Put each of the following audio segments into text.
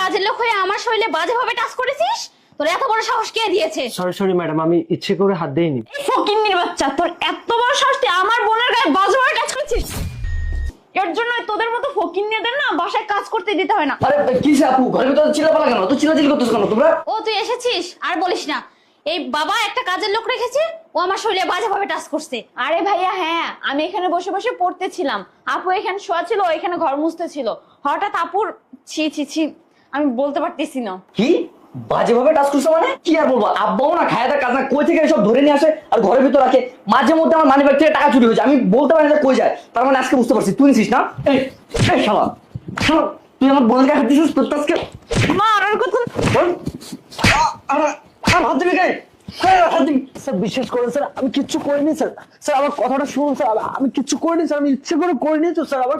কাজের লোক হয়ে আমার শরীরে বাজেভাবে টাচ করেছিস? তোর এত বড় সাহস কে দিয়েছে? সরি ম্যাডাম, আমি ইচ্ছে করে হাত দেইনি। ফকিন্নির বাচ্চা, তোর এত বড় সাহস তুই আমার বোনের গায়ে বাজেভাবে টাচ করেছিস? এর জন্য তোদের মতো ফকিন্নিদের না বাসায় কাজ করতে দিতে হয় না। আরে কি সে আপু, ঘরের ভিতরে চিল্লাপালা কেন? তো চিল্লাচিল্লি করতেছ কেন তোমরা? ও তুই এসেছিস? আর বলিস না, এই বাবা একটা কাজের লোক রেখেছে, ও আমার শরীরে বাজেভাবে টাচ করছে। আরে ভাইয়া হ্যাঁ, আমি এখানে বসে বসে পড়তেছিলাম, আপু এখানে শোয়া ছিল, ও এখানে ঘর মুছতে ছিল। হঠাৎ আপুর ছি আমি বলতে পারতেছি না। কি বাজেভাবে টাচ করছো মানে? কি আর বলবো, আব্বাও না খায় কাজ না, কই থেকে এসব ধরে নিয়ে আসে আর ঘরের ভিতর রাখে। মাঝে মধ্যে আমার মানি ব্যাগ থেকে টাকা চুরি হয়েছে, আমি বলতে পারি না কই যায়। তার মানে আজকে বুঝতে পারছি তুই নিছিস না। এই এই শালা শালা, তুই আমার বোনের গায়ে হাত দিছিস, তোর তো আজকে মা আর কথা আর হাত দিবি কে? হাত দিবি? স্যার বিশ্বাস করেন স্যার, আমি কিচ্ছু করিনি স্যার। স্যার আমার কথাটা শুনুন স্যার, আমি কিচ্ছু করিনি স্যার, আমি ইচ্ছে করে করিনি তো স্যার। আবার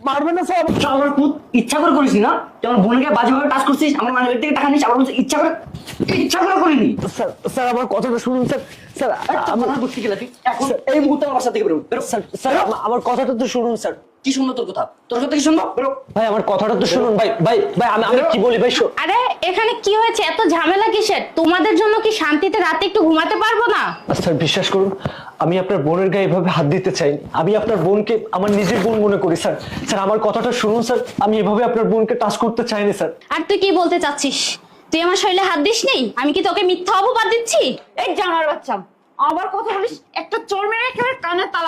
মারবেন না স্যার। আমার পুত ইচ্ছা করে করিস না? তুই আমার বোনের গায়ে বাজেভাবে টাচ করছিস, আমার মানি ব্যাগ থেকে টাকা নিস, আবার বলছিস ইচ্ছা করে করিনি। স্যার স্যার আমার কথাটা শুনুন স্যার। স্যার আমার বুঝতে গেলে তুই এখন এই মুহূর্তে আমার বাসা থেকে বেরো। স্যার স্যার আমার কথাটা তো শুনুন স্যার। কি শুনবো তোর কথা? তোর কথা কি শুনবো? বেরো। ভাই আমার কথাটা তো শুনুন ভাই। ভাই ভাই আমি কি বলি ভাই? আরে এখানে কি হয়েছে? এত ঝামেলা কিসের? তোমাদের জন্য কি শান্তিতে রাতে একটু ঘুমাতে পারবো না? স্যার বিশ্বাস করুন, আমি আপনার বোনের গায়ে এভাবে হাত দিতে চাইনি। আমি আপনার বোনকে আমার নিজের বোন মনে করি স্যার। স্যার আমার কথাটা শুনুন স্যার, আমি এভাবে আপনার বোনকে টাচ করতে চাইনি স্যার। আর তুই কি বলতে চাচ্ছিস? তুই আমার শরীরে হাত দিসনি? আমি কি তোকে মিথ্যা অপবাদ দিচ্ছি? এই জানার বাচ্চা, আবার কথা বলিস, একটা চোর মেরে একেবারে কানের তালা